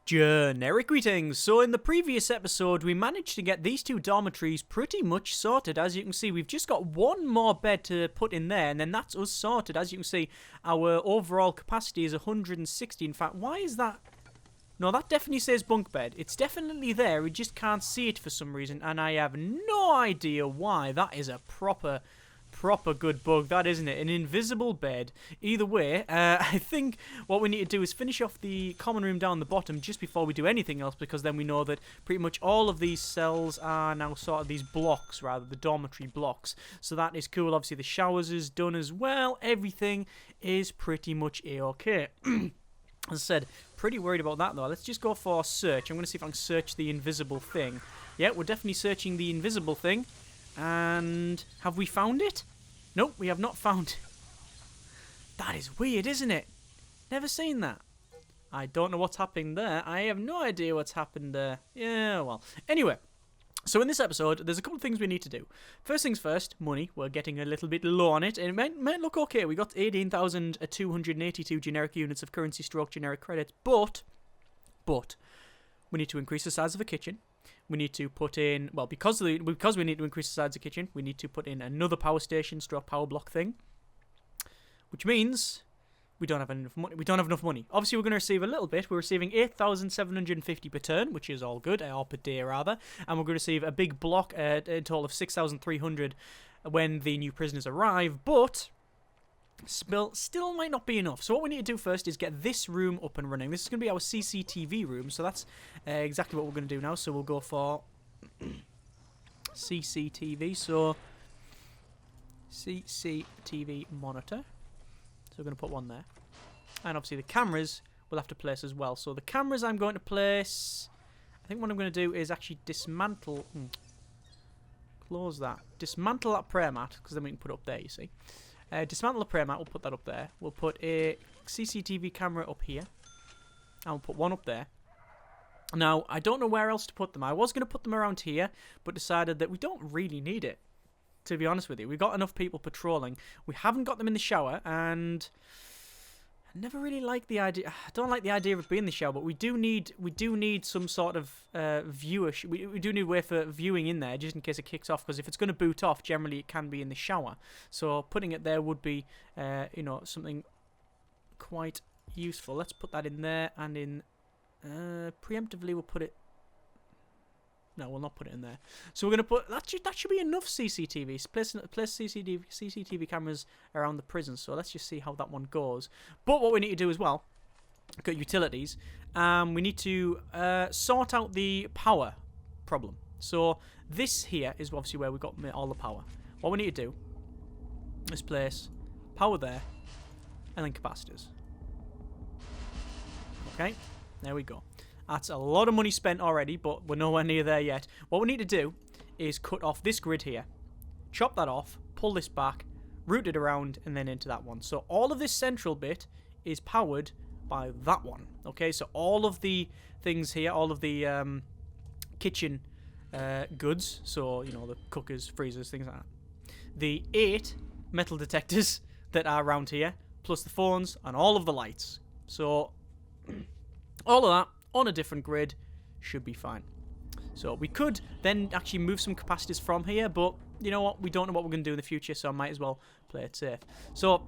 Generic greetings. So in the previous episode, we managed to get these two dormitories pretty much sorted. As you can see, we've just got one more bed to put in there, and then that's us sorted. As you can see, our overall capacity is 160. In fact, why is that? No, that definitely says bunk bed. It's definitely there. We just can't see it for some reason, and I have no idea why. That is a proper good bug, that, isn't it? An invisible bed. Either way, I think what we need to do is finish off the common room down the bottom just before we do anything else, because then we know that pretty much all of these cells are now sort of these blocks, rather, the dormitory blocks. So that is cool. Obviously, the showers is done as well. Everything is pretty much A-okay. As I said, pretty worried about that, though. Let's just go for search. I'm going to see if I can search the invisible thing. Yeah, we're definitely searching the invisible thing. And have we found it? Nope, we have not found it. That is weird, isn't it? Never seen that. I don't know what's happening there. I have no idea what's happened there. Yeah, well. Anyway, so in this episode, there's a couple of things we need to do. First things first, money. We're getting a little bit low on it. And it might look okay. We got 18,282 generic units of currency stroke generic credits. But, we need to increase the size of the kitchen. We need to put in, well, because we need to increase the size of the kitchen, we need to put in another power station stroke power block thing, which means we don't have enough money. We don't have enough money. Obviously, we're going to receive a little bit. We're receiving 8,750 per turn, which is all good, or per day rather, and we're going to receive a big block, a total of 6,300 when the new prisoners arrive. But still might not be enough. So what we need to do first is get this room up and running. This is going to be our CCTV room, so that's exactly what we're going to do now. So we'll go for CCTV, so CCTV monitor. So we're going to put one there. And obviously the cameras we'll have to place as well. So the cameras I'm going to place, I think what I'm going to do is actually dismantle, close that, dismantle that prayer mat, because then we can put it up there, you see. Dismantle the prayer mat, we'll put that up there. We'll put a CCTV camera up here. And we'll put one up there. Now, I don't know where else to put them. I was going to put them around here, but decided that we don't really need it, to be honest with you. We've got enough people patrolling. We haven't got them in the shower, and I never really like the idea. I don't like the idea of it being in the shower, but we do need some sort of viewership. We do need a way for viewing in there, just in case it kicks off, because if it's going to boot off, generally it can be in the shower. So putting it there would be, something quite useful. Let's put that in there, and in preemptively we'll put it. No, we'll not put it in there. So we're going to put... That should be enough CCTVs. Place CCTV cameras around the prison. So let's just see how that one goes. But what we need to do as well, got utilities, we need to sort out the power problem. So this here is obviously where we got all the power. What we need to do is place power there, and then capacitors. Okay, there we go. That's a lot of money spent already, but we're nowhere near there yet. What we need to do is cut off this grid here, chop that off, pull this back, route it around, and then into that one. So all of this central bit is powered by that one. Okay, so all of the things here, all of the kitchen goods, so, the cookers, freezers, things like that. The 8 metal detectors that are around here, plus the phones and all of the lights. So all of that on a different grid should be fine. So we could then actually move some capacitors from here, but you know what? We don't know what we're going to do in the future, so I might as well play it safe. So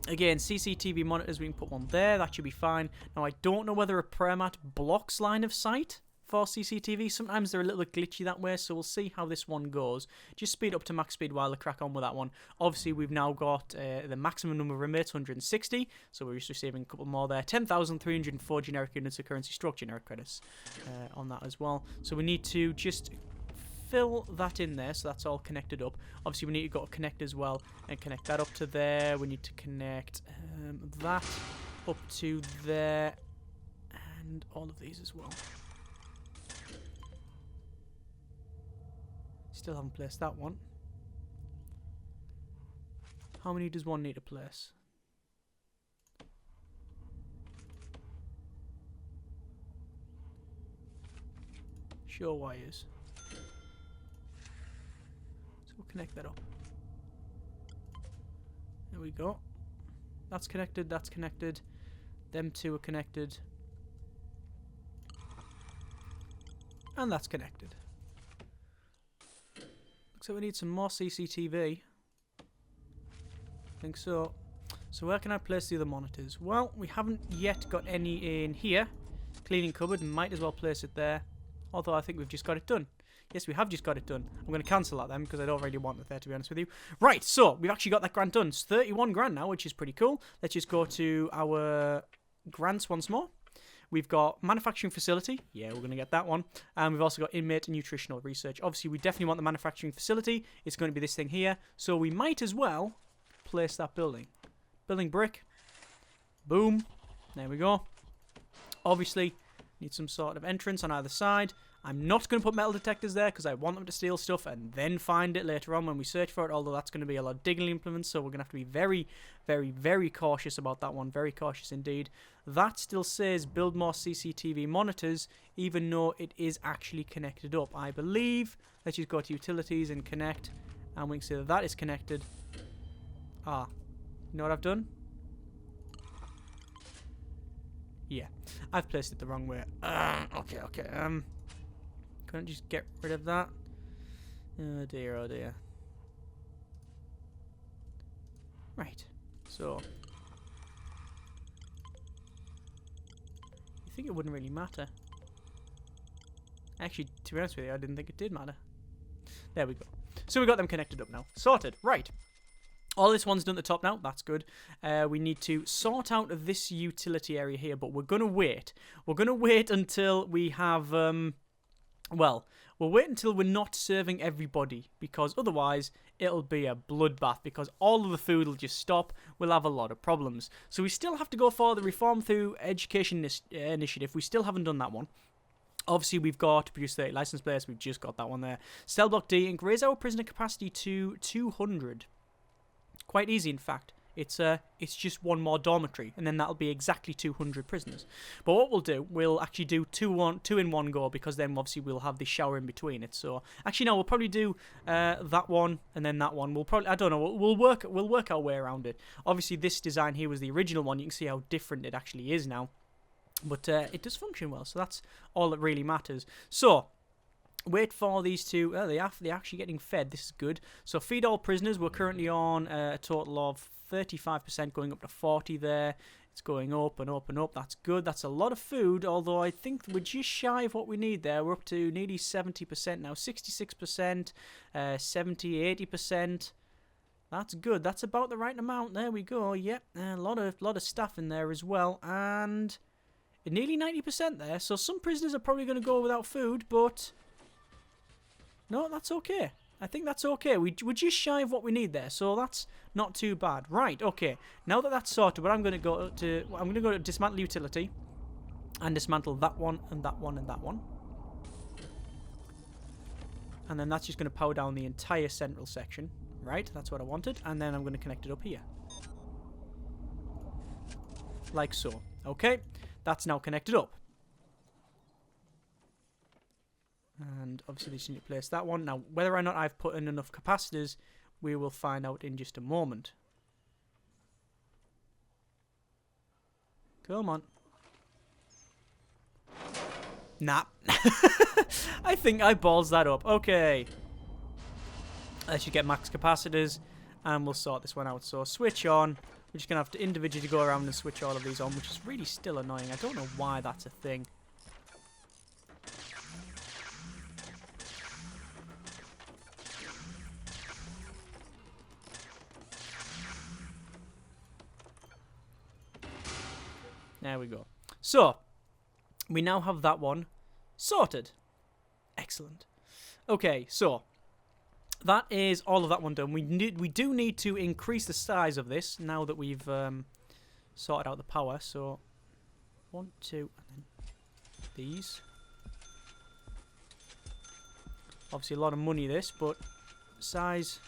again, CCTV monitors, we can put one there. That should be fine. Now, I don't know whether a prayer mat blocks line of sight for CCTV. Sometimes they're a little bit glitchy that way, so we'll see how this one goes. Just speed up to max speed while I crack on with that one. Obviously, we've now got the maximum number of inmates, 160, so we're just receiving a couple more there. 10,304 generic units of currency stroke generic credits on that as well. So we need to just fill that in there, so that's all connected up. Obviously, we need to go to connect as well and connect that up to there. We need to connect that up to there, and all of these as well. Still haven't placed that one. How many does one need to place? Show wires. So we'll connect that up. There we go. That's connected, that's connected. Them two are connected. And that's connected. Looks like we need some more CCTV. I think so. So where can I place the other monitors? Well, we haven't yet got any in here. Cleaning cupboard, might as well place it there. Although I think we've just got it done. Yes, we have just got it done. I'm going to cancel that then because I don't really want it there, to be honest with you. Right, so we've actually got that grant done. It's 31 grand now, which is pretty cool. Let's just go to our grants once more. We've got manufacturing facility. Yeah, we're going to get that one. And we've also got inmate and nutritional research. Obviously, we definitely want the manufacturing facility. It's going to be this thing here. So we might as well place that building. Building brick. Boom. There we go. Obviously, need some sort of entrance on either side. I'm not going to put metal detectors there because I want them to steal stuff and then find it later on when we search for it, although that's going to be a lot of digging implements, so we're going to have to be very, very, very cautious about that one. Very cautious indeed. That still says build more CCTV monitors, even though it is actually connected up, I believe. Let's just go to utilities and connect, and we can see that that is connected. Ah, you know what I've done? Yeah, I've placed it the wrong way. Okay. Couldn't just get rid of that. Oh dear, oh dear. Right, so you think it wouldn't really matter? Actually, to be honest with you, I didn't think it did matter. There we go. So we got them connected up now. Sorted. Right. All this one's done at the top now. That's good. We need to sort out this utility area here, but we're going to wait. We're going to wait until we have... well, we'll wait until we're not serving everybody, because otherwise it'll be a bloodbath, because all of the food will just stop. We'll have a lot of problems. So we still have to go for the Reform Through Education Initiative. We still haven't done that one. Obviously, we've got produce 30 license plates. We've just got that one there. Cell block D, increase our prisoner capacity to 200. Quite easy, in fact. It's just one more dormitory, and then that'll be exactly 200 prisoners. But what we'll do, we'll actually do two in one go, because then obviously we'll have the shower in between it. So actually, no, we'll probably do that one and then that one. We'll probably, I don't know, we'll work our way around it. Obviously, this design here was the original one. You can see how different it actually is now, but it does function well. So that's all that really matters. So. Wait for these two. They're actually getting fed. This is good. So feed all prisoners. We're currently on a total of 35%, going up to 40 there. It's going up and up and up. That's good. That's a lot of food, although I think we're just shy of what we need there. We're up to nearly 70% now. 66%, 70, 80%. That's good. That's about the right amount. There we go. Yep, a lot of stuff in there as well. And nearly 90% there. So some prisoners are probably going to go without food, but... no, that's okay. I think that's okay. We're just shy of what we need there, so that's not too bad. Right, okay. Now that that's sorted, what I'm going to go to dismantle utility and dismantle that one and that one and that one. And then that's just going to power down the entire central section. Right, that's what I wanted. And then I'm going to connect it up here. Like so. Okay, that's now connected up. And obviously they just need to place that one. Now, whether or not I've put in enough capacitors, we will find out in just a moment. Come on. Nah. I think I balls that up. Okay. Let's just get max capacitors, and we'll sort this one out. So switch on. We're just going to have to individually go around and switch all of these on, which is really still annoying. I don't know why that's a thing. There we go. So, we now have that one sorted. Excellent. Okay, so that is all of that one done. We do need to increase the size of this now that we've sorted out the power. So, 1, 2, and then these. Obviously a lot of money this, but size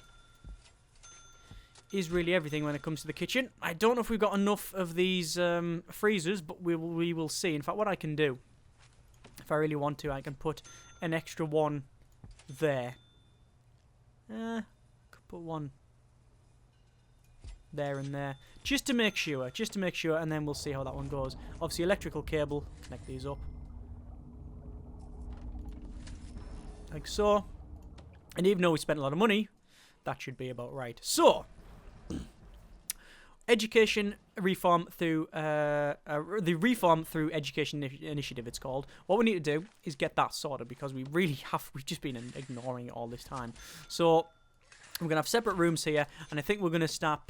is really everything when it comes to the kitchen. I don't know if we've got enough of these freezers, but we will see. In fact, what I can do, if I really want to, I can put an extra one there. Could put one there and there, just to make sure, and then we'll see how that one goes. Obviously, electrical cable, connect these up. like so. And even though we spent a lot of money, that should be about right. So, education reform through the reform through education initiative, it's called. What we need to do is get that sorted because we've just been ignoring it all this time. So we're gonna have separate rooms here, and I think we're gonna start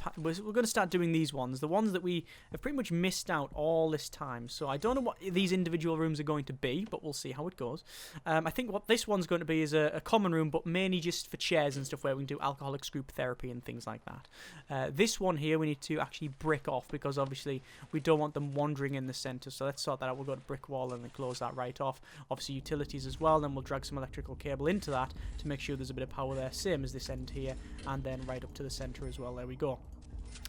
doing these ones, the ones that we have pretty much missed out all this time. So I don't know what these individual rooms are going to be, but we'll see how it goes. I think what this one's going to be is a common room, but mainly just for chairs and stuff where we can do alcoholics group therapy and things like that. This one here we need to actually brick off because obviously we don't want them wandering in the centre. So let's sort that out. We'll go to brick wall and then close that right off. Obviously utilities as well. Then we'll drag some electrical cable into that to make sure there's a bit of power there. Same as this end here. And then right up to the centre as well. There we go.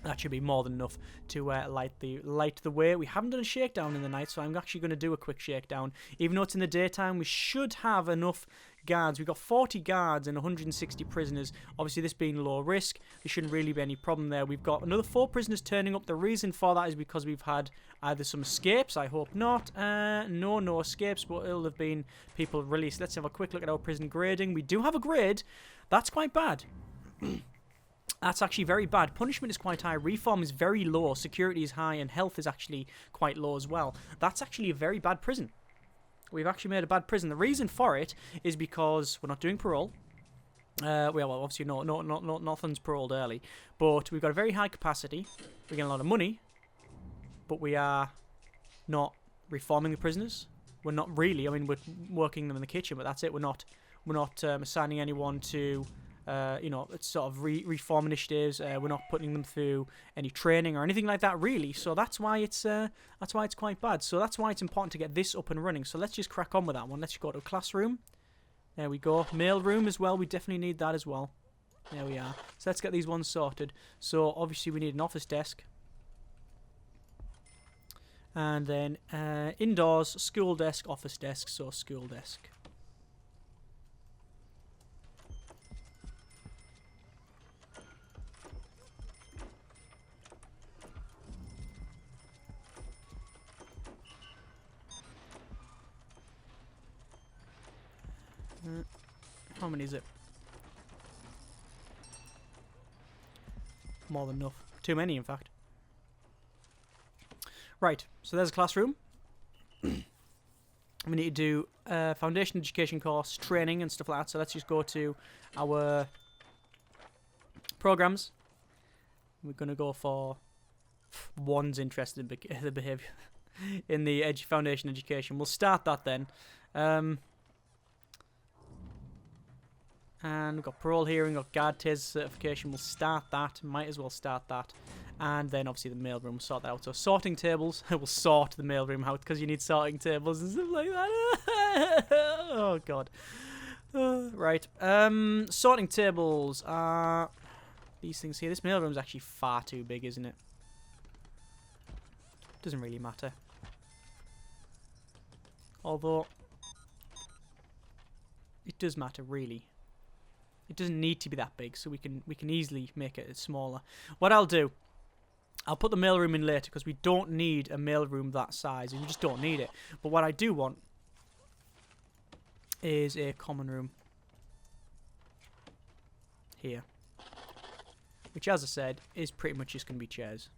That should be more than enough to light the way. We haven't done a shakedown in the night, so I'm actually going to do a quick shakedown. Even though it's in the daytime, we should have enough guards. We've got 40 guards and 160 prisoners. Obviously, this being low risk, there shouldn't really be any problem there. We've got another 4 prisoners turning up. The reason for that is because we've had either some escapes. I hope not. No escapes, but it'll have been people released. Let's have a quick look at our prison grading. We do have a grade. That's quite bad. That's actually very bad. Punishment is quite high. Reform is very low. Security is high. And health is actually quite low as well. That's actually a very bad prison. We've actually made a bad prison. The reason for it is because we're not doing parole. Well, obviously, nothing's paroled early. But we've got a very high capacity. We get a lot of money. But we are not reforming the prisoners. We're not really. I mean, we're working them in the kitchen, but that's it. We're not assigning anyone to... it's sort of reform initiatives. We're not putting them through any training or anything like that, really. So that's why it's quite bad. So that's why it's important to get this up and running. So let's just crack on with that one. Let's go to a classroom. There we go. Mail room as well. We definitely need that as well. There we are. So let's get these ones sorted. So obviously we need an office desk. And then indoors, school desk, office desk. So school desk. How many is it? More than enough. Too many, in fact. Right, so there's a classroom. We need to do foundation education course, training and stuff like that. So let's just go to our programs. We're going to go for one's interested in the behaviour in the foundation education. We'll start that then. And we've got parole hearing, we've got guard taser certification. We'll start that. Might as well start that. And then obviously the mailroom, we'll sort that out. So sorting tables, we'll sort the mailroom out because you need sorting tables and stuff like that. Oh god. Right. Sorting tables are these things here. This mailroom's actually far too big, isn't it? Doesn't really matter. Although it does matter, really. It doesn't need to be that big, so we can easily make it smaller. What I'll do, I'll put the mailroom in later because we don't need a mailroom that size. You just don't need it. But what I do want is a common room here, which, as I said, is pretty much just going to be chairs.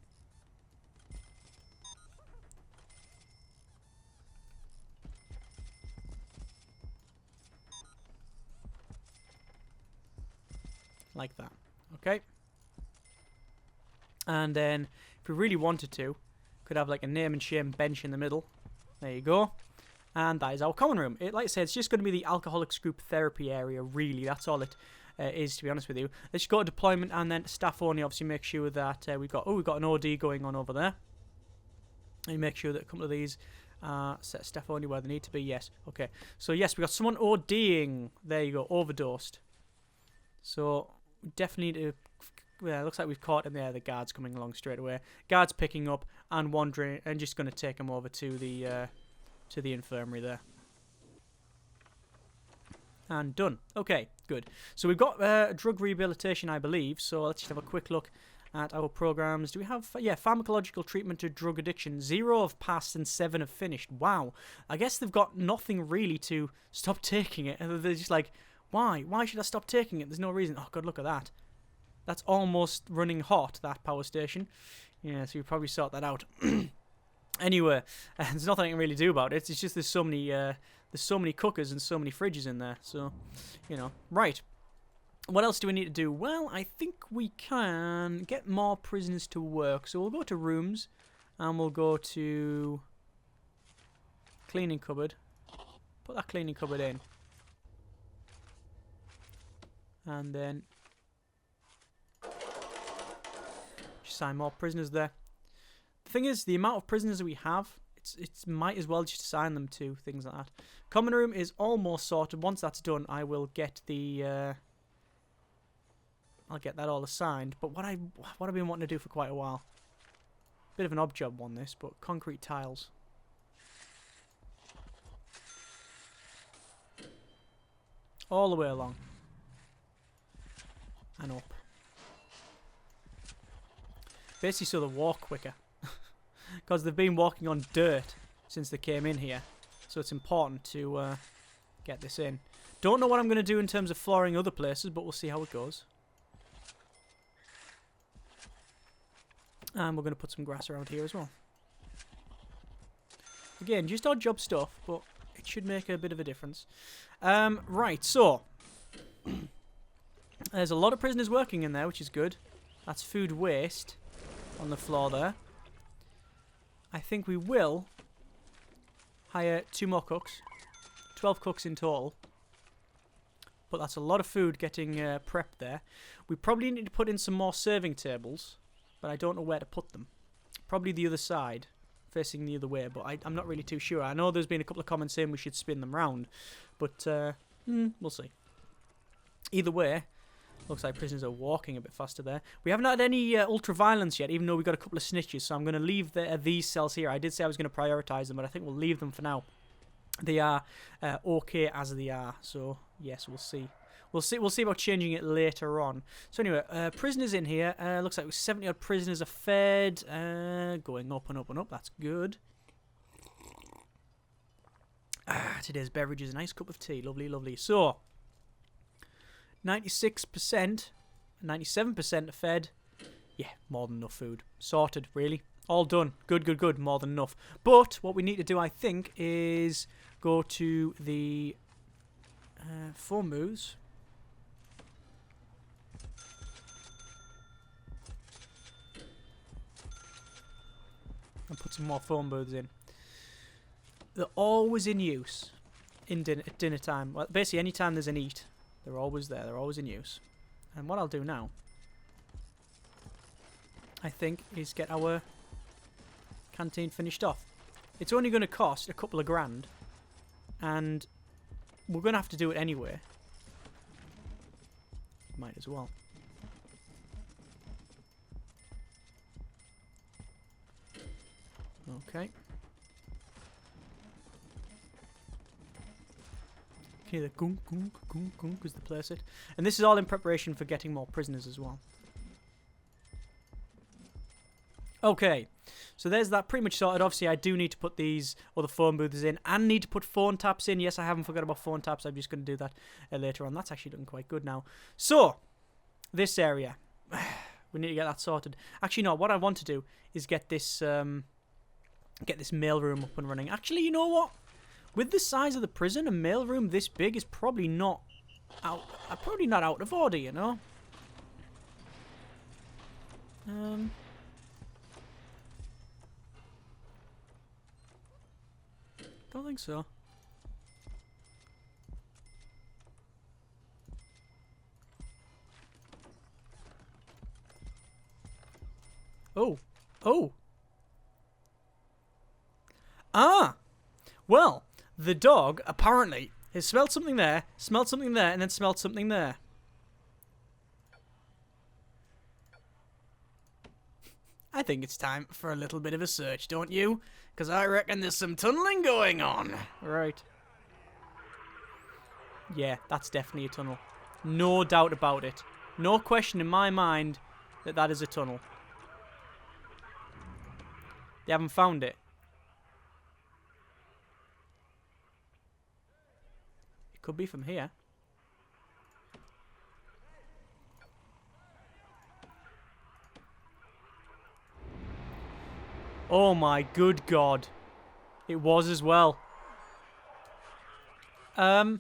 Like that. Okay. And then, if we really wanted to, could have like a name and shame bench in the middle. There you go. And that is our common room. Like I said, it's just going to be the alcoholics group therapy area, really. That's all it is, to be honest with you. Let's go to deployment and then staff only. Obviously, make sure that we've got an OD going on over there. And make sure that a couple of these set staff only where they need to be. Yes. Okay. So, yes, we got someone ODing. There you go. Overdosed. So, we definitely need to... Yeah, it looks like we've caught him there. The guard's coming along straight away. Guard's picking up and wandering and just going to take him over to the infirmary there. And done. Okay, good. So we've got drug rehabilitation, I believe. So let's just have a quick look at our programs. Do we have, yeah, pharmacological treatment to drug addiction. 0 have passed and 7 have finished. Wow. I guess they've got nothing really to stop taking it. They're just like, why? Why should I stop taking it? There's no reason. Oh, God, look at that. That's almost running hot, that power station. Yeah, so you probably sort that out. Anyway, there's nothing I can really do about it. It's just there's so many cookers and so many fridges in there. So, you know. Right. What else do we need to do? Well, I think we can get more prisoners to work. So we'll go to rooms, and we'll go to cleaning cupboard. Put that cleaning cupboard in. And then just assign more prisoners there. The thing is, the amount of prisoners that we have, it's might as well just assign them to things like that. Common room is almost sorted. Once that's done, I will get the I'll get that all assigned. But what I've been wanting to do for quite a while. Bit of an odd job on this, but concrete tiles. All the way along. And up. Basically so they walk quicker. Because they've been walking on dirt since they came in here. So it's important to get this in. Don't know what I'm going to do in terms of flooring other places, but we'll see how it goes. And we're going to put some grass around here as well. Again, just odd job stuff, but it should make a bit of a difference. Right, so there's a lot of prisoners working in there, which is good. That's food waste on the floor there. I think we will hire 2 more cooks. 12 cooks in total. But that's a lot of food getting prepped there. We probably need to put in some more serving tables, but I don't know where to put them. Probably the other side, facing the other way, but I'm not really too sure. I know there's been a couple of comments saying we should spin them round, but we'll see. Either way, looks like prisoners are walking a bit faster there. We haven't had any ultra-violence yet, even though we got a couple of snitches, so I'm going to leave these cells here. I did say I was going to prioritise them, but I think we'll leave them for now. They are okay as they are, so yes, we'll see. We'll see about changing it later on. So anyway, prisoners in here. Looks like 70 odd prisoners are fed. Going up and up and up. That's good. Today's beverage is a nice cup of tea. Lovely, lovely. So 96%, 97% are fed. Yeah, more than enough food. Sorted, really. All done. Good, good, good. More than enough. But what we need to do, I think, is go to the phone booths. And put some more phone booths in. They're always in use at dinner time. Well, basically, any time there's an eat, they're always there. They're always in use. And what I'll do now, I think, is get our canteen finished off. It's only going to cost a couple of grand, and we're going to have to do it anyway. Might as well. Okay. Okay, the gunk gunk gunk gunk is the place it. And this is all in preparation for getting more prisoners as well. Okay, so there's that pretty much sorted. Obviously, I do need to put these other phone booths in and need to put phone taps in. Yes, I haven't forgot about phone taps. I'm just going to do that later on. That's actually looking quite good now. So, this area. We need to get that sorted. Actually, no, what I want to do is get this mailroom up and running. Actually, you know what? With the size of the prison, a mailroom this big is probably not out of order, you know? Don't think so. Oh. Oh. Ah. Well, the dog apparently has smelled something there, and then smelled something there. I think it's time for a little bit of a search, don't you? Because I reckon there's some tunneling going on. Right. Yeah, that's definitely a tunnel. No doubt about it. No question in my mind that that is a tunnel. They haven't found it. It could be from here. Oh my good God. It was as well. I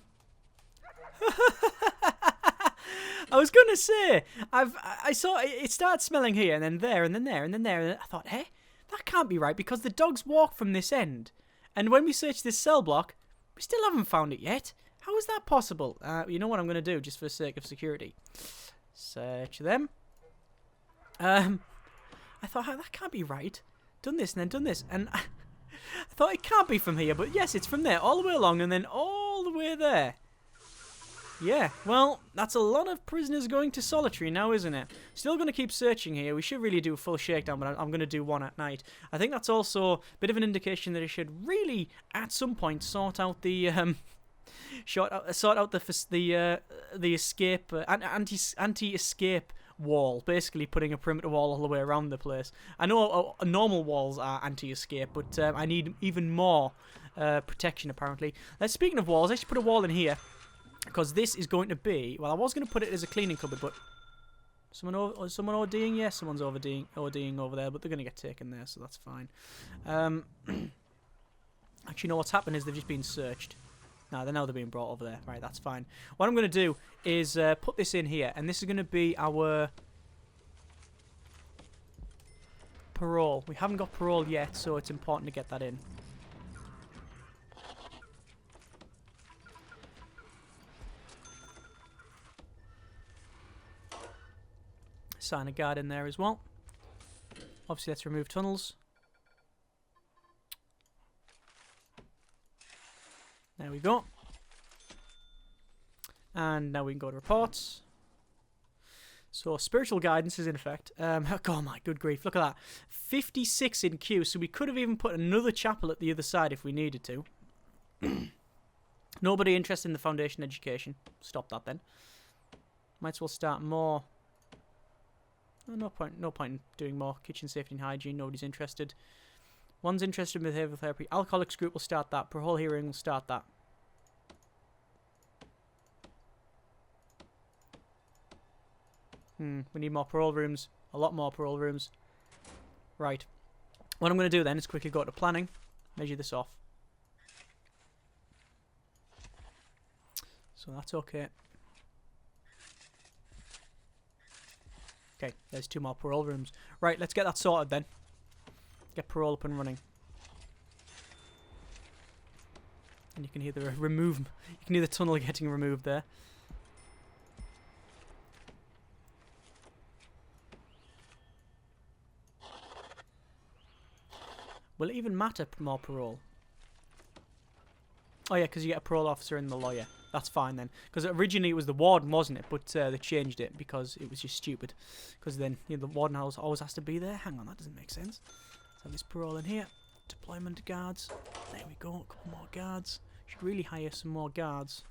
was gonna say, I saw it started smelling here and then there and then there and then there, and I thought, hey, that can't be right because the dogs walk from this end, and when we search this cell block, we still haven't found it yet. How is that possible? You know what I'm gonna do just for the sake of security? Search them. I thought, oh, that can't be right. Done this and then done this, and I thought it can't be from here, but yes, it's from there all the way along and then all the way there. Yeah, well, that's a lot of prisoners going to solitary now, isn't it? Still going to keep searching here. We should really do a full shakedown, but I'm going to do one at night. I think that's also a bit of an indication that I should really, at some point, sort out the escape anti-escape wall. Basically, putting a perimeter wall all the way around the place. I know normal walls are anti-escape, but I need even more protection. Apparently. Speaking of walls, I should put a wall in here. Because this is going to be... Well, I was going to put it as a cleaning cupboard, but... Someone ODing? Yes, someone's ODing over there, but they're going to get taken there, so that's fine. Actually, no, what's happened is they've just been searched. No, now they're being brought over there. Right, that's fine. What I'm going to do is put this in here, and this is going to be our... parole. We haven't got parole yet, so it's important to get that in. Sign a guard in there as well. Obviously, let's remove tunnels. There we go. And now we can go to reports. So, spiritual guidance is in effect. Oh my good grief, look at that. 56 in queue, so we could have even put another chapel at the other side if we needed to. Nobody interested in the foundation education. Stop that then. Might as well start more. No point in doing more kitchen safety and hygiene. Nobody's interested. One's interested in behavioural therapy. Alcoholics group will start that. Parole hearing will start that. We need more parole rooms. A lot more parole rooms. Right. What I'm going to do then is quickly go to planning. Measure this off. So that's okay. Okay, there's 2 more parole rooms. Right, let's get that sorted then. Get parole up and running. And you can hear the you can hear the tunnel getting removed there. Will it even matter more parole? Oh yeah, because you get a parole officer and the lawyer. That's fine then. Because originally it was the warden, wasn't it? But they changed it because it was just stupid. Because then the warden always has to be there. Hang on, that doesn't make sense. Let's have this parole in here. Deployment guards. There we go. A couple more guards. Should really hire some more guards.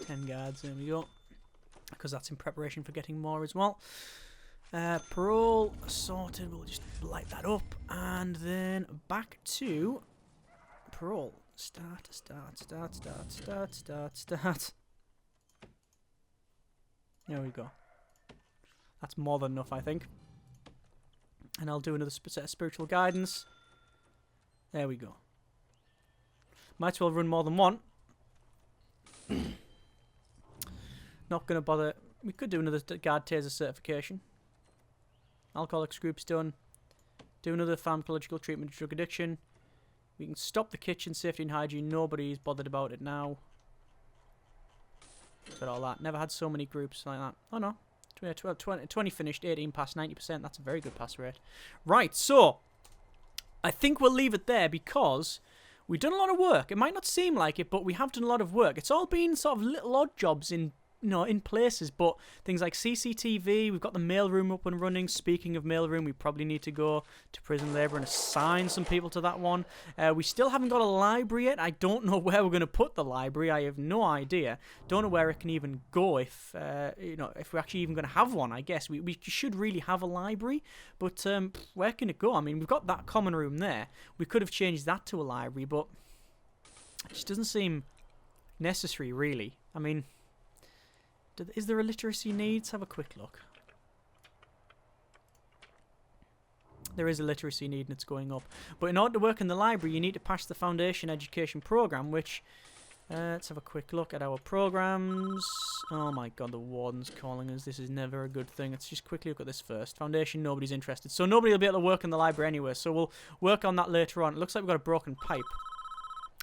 10 guards. There we go. Because that's in preparation for getting more as well. Parole sorted. We'll just light that up. And then back to parole. Start. There we go. That's more than enough, I think. And I'll do another set of spiritual guidance. There we go. Might as well run more than one. Not going to bother. We could do another guard taser certification. Alcoholics group's done. Do another pharmacological treatment of drug addiction. We can stop the kitchen safety and hygiene. Nobody's bothered about it now. Look at all that. Never had so many groups like that. Oh no. 20 finished, 18 passed, 90%. That's a very good pass rate. Right, so I think we'll leave it there because we've done a lot of work. It might not seem like it, but we have done a lot of work. It's all been sort of little odd jobs in in places, but things like CCTV, we've got the mailroom up and running. Speaking of mailroom, we probably need to go to prison labour and assign some people to that one. We still haven't got a library yet. I don't know where we're going to put the library. I have no idea. Don't know where it can even go if if we're actually even going to have one. I guess we should really have a library, but where can it go? I mean, we've got that common room there. We could have changed that to a library, but it just doesn't seem necessary, really. I mean, is there a literacy need? Let's have a quick look. There is a literacy need and it's going up. But in order to work in the library, you need to pass the foundation education program, which... let's have a quick look at our programs. Oh my god, the warden's calling us. This is never a good thing. Let's just quickly look at this first. Foundation, nobody's interested. So nobody will be able to work in the library anyway, so we'll work on that later on. It looks like we've got a broken pipe.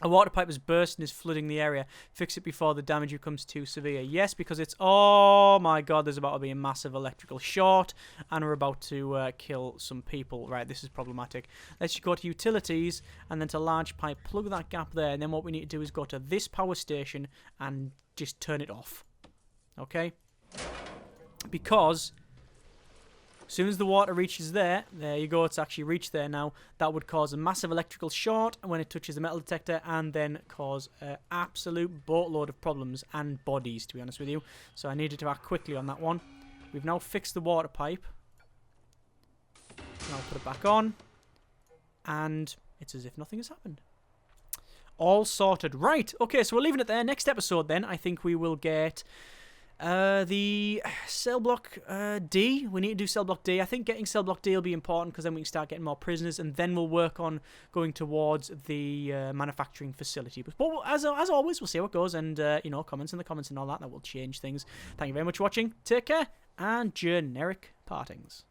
A water pipe has burst and is flooding the area. Fix it before the damage becomes too severe. Yes, because it's... Oh my god, there's about to be a massive electrical short. And we're about to kill some people. Right, this is problematic. Let's just go to utilities and then to large pipe. Plug that gap there. And then what we need to do is go to this power station and just turn it off. Okay? Because... as soon as the water reaches there you go, it's actually reached there now, that would cause a massive electrical short when it touches the metal detector and then cause an absolute boatload of problems and bodies, to be honest with you. So I needed to act quickly on that one. We've now fixed the water pipe. Now put it back on. And it's as if nothing has happened. All sorted. Right, okay, so we're leaving it there. Next episode then, I think we will get... the cell block D. We need to do cell block D. I think getting cell block D will be important because then we can start getting more prisoners, and then we'll work on going towards the manufacturing facility. But as always, we'll see how it goes, and comments in the comments and all that will change things. Thank you very much for watching. Take care, and generic partings.